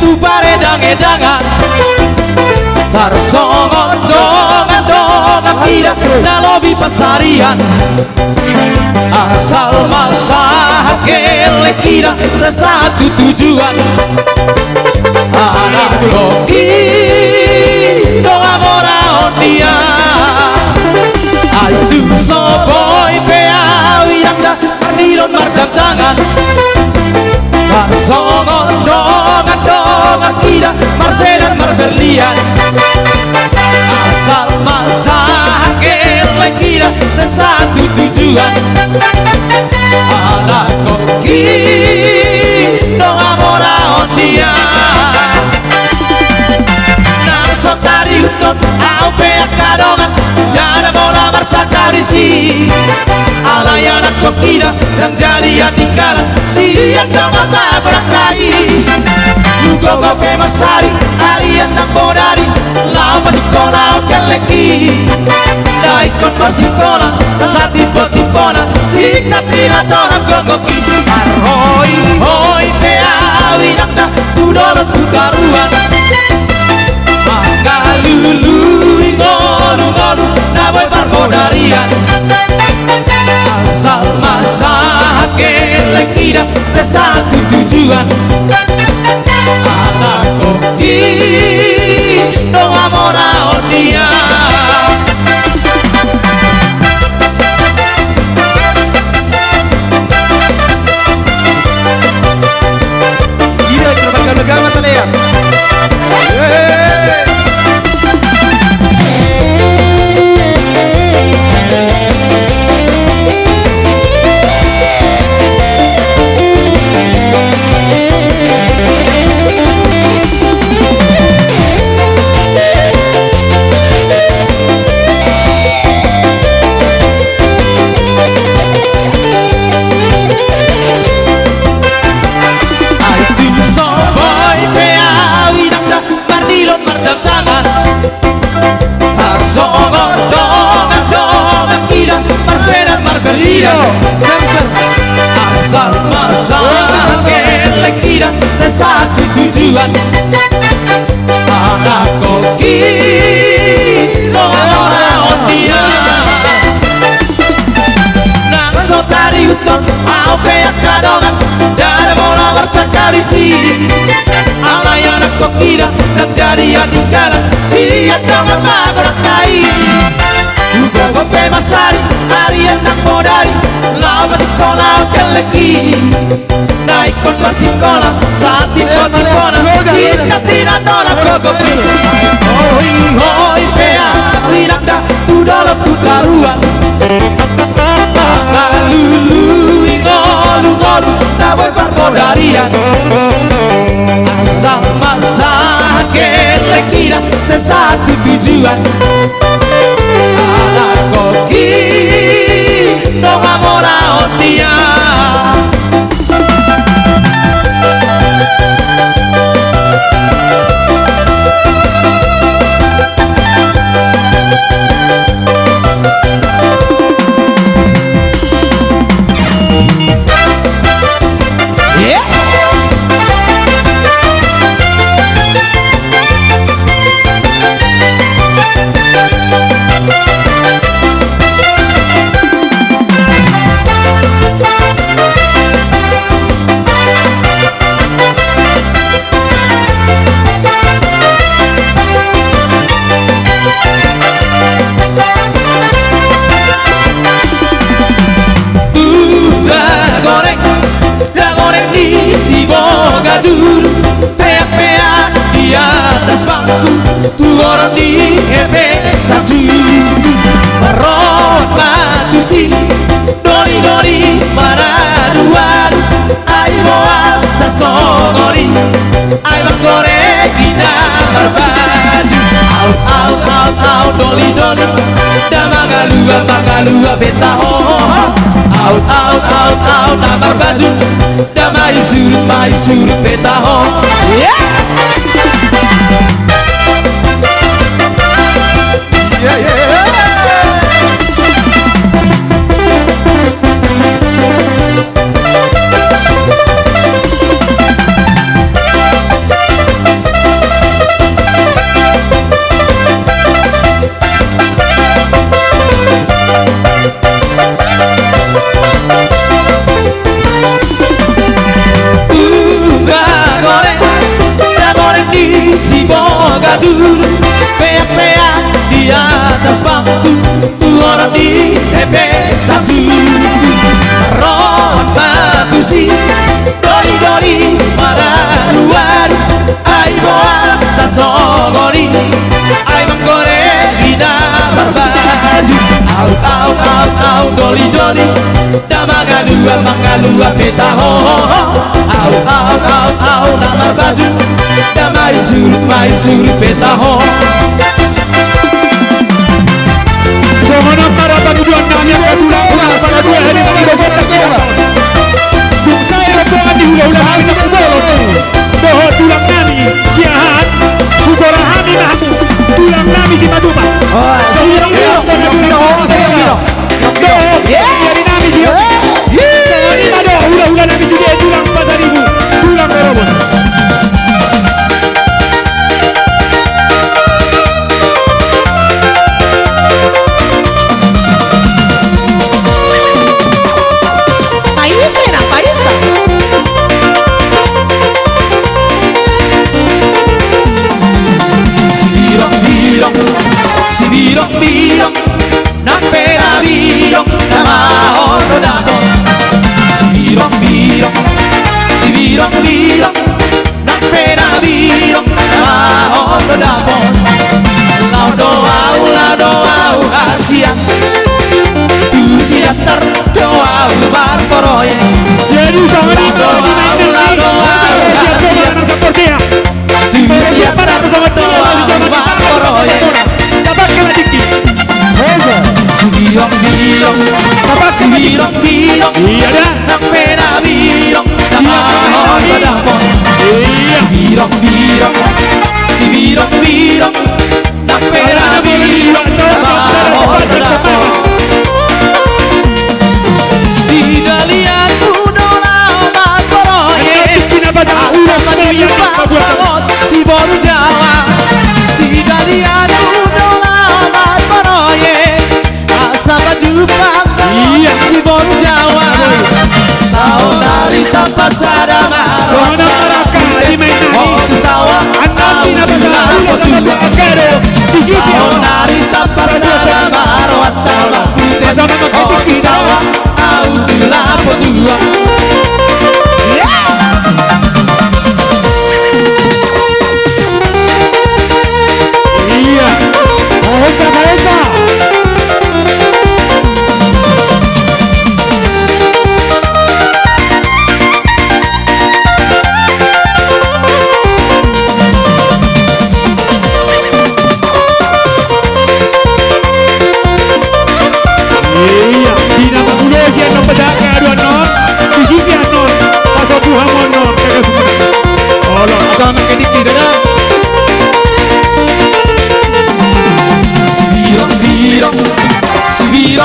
Bubare dangan Tarsongon dongan kira nalobi pasarian asal masa kele kira sesatu tujuan anak koki doa mora ondia aitu soboy peawi anda arnilon marjam tangan Tarsongon dongan kira marsedan marberlian asal masa kele kira sesatu tujuan anak koki doa mora ondia nang sotari uton au peak kadongan jana mora marsakarisi alayana kokira dan jadi atikala siang dongan tak berakai Lugo gope masari arian nang bodari lau masikola okeleki daikon masikola sasati potipona sikna pinatona gogoki arhoi hoi peawi nakda tudolo tutaruan mangalulu ingolu naboy barbodarian asal masa kele kira sesatu tujuan anak koki doa mora ondia Gila terbakan negama talaya asal masa kele kira sesatu tujuan anak koki doa mora ondia nang sotari uton au peak kadongan jana mora marsakarisi alayana kokira dan jadi atikala siang dongan magorakai Lugo gope masari arian nang bodari lau masikola okeleki daikon masikola sati potipona sika tinatona gogoki hoi hoi pea winakda tudolo tutaruan mangalulu ingolu naboy barbodarian asal masa kele kira sesatu tujuan anak koki doa mora ondia dulu peak-peak di atas bangku tu orang di hepe sasu meron matusi dori-dori maradu-adu ai boa sasongori ai bangkore kita berbaju out doli-doli damagalua betaho out nambar baju damai surut betaho baju peak-peak di atas bangku, orang di sasu ron batu si dori-dori mararuan ai boa sasogori ai menggore bina barbaju au doli-doli damagadua petaho au nama baju damai surut petaho. Mohon para tujuan kami akan pulang pada 2 hari lagi besok kita. Saya rombongan di hula-hula hanya mohon tulang kami siahan Bukora Hani Nahu tulang kami si Madupa. Sirong dari nami si ada hula-hula nami juga tulang 4.000 tulang merobot. Birong napera birong nama ono dapon si birong napera birong nama ono dapon laudo au Asia tu siatar doa bar poroye jadi sama di laudo au Asia tu siatar doa bar poroye Birong iya dah napera birong nama ono dapon birong napera birong nama ono dapon si dalian udola omat poroye sama diupat si boru Jawa si dalian udola omat poroye sama jupak si boru Jawa saudari tanpa sadama waktu sawah saudari tanpa sadama waktu sawah autulah podua iya Esa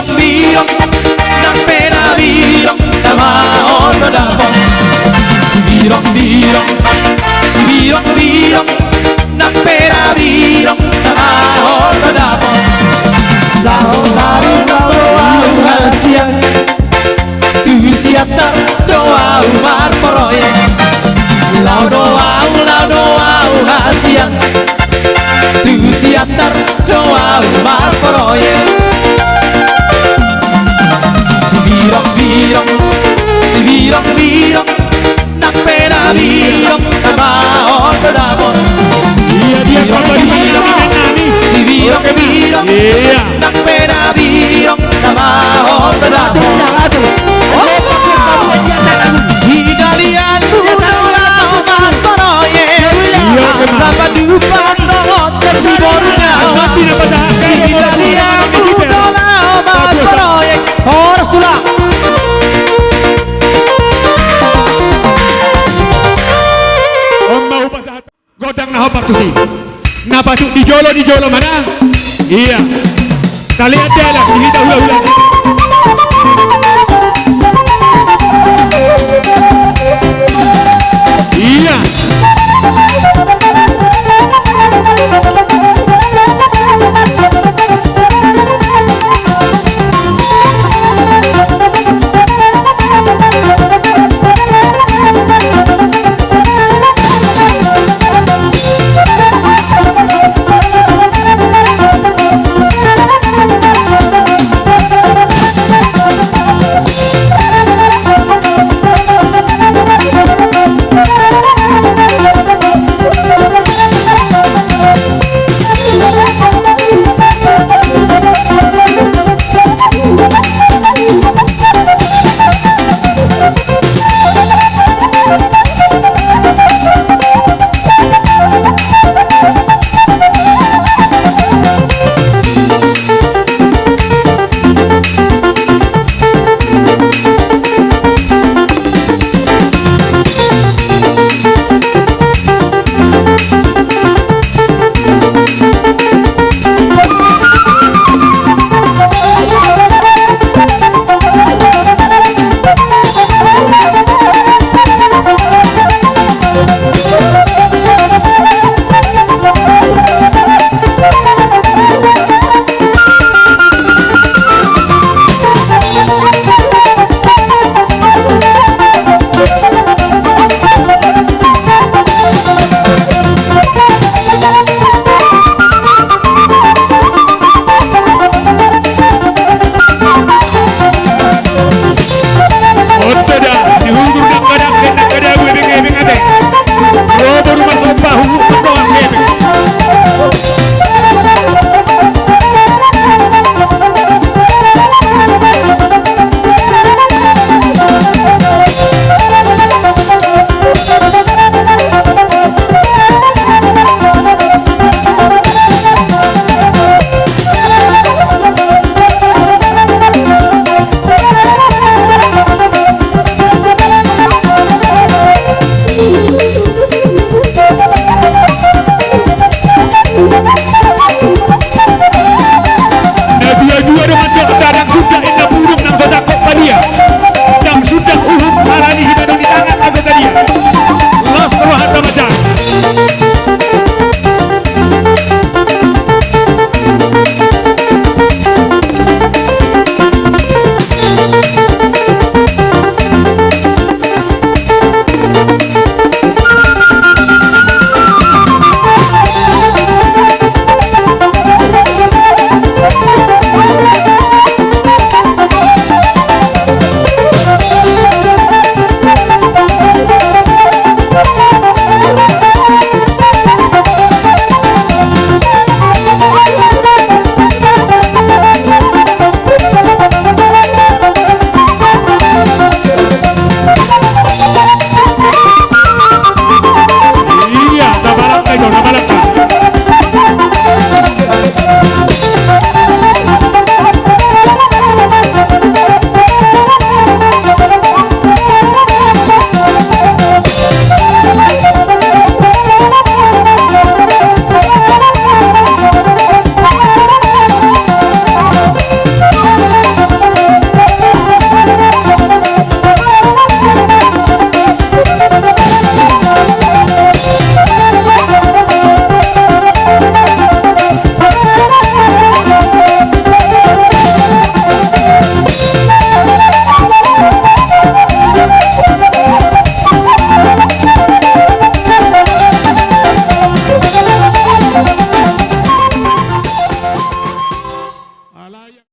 birong napera birong nama ono dapon birong napera birong nama ono dapon saudari au Asia tu siatar doa umar poroye laudo au Asia tu siatar doa umar poroye birong napera birong nama ono dapon birong napera birong nama ono dapon si kalian udola omat poroye sama jupak si boru Jawa si kalian udola omat poroye horas tulang godang na hopak tusi napasuk di jolo mana iya kalian dia lah kita hula-hula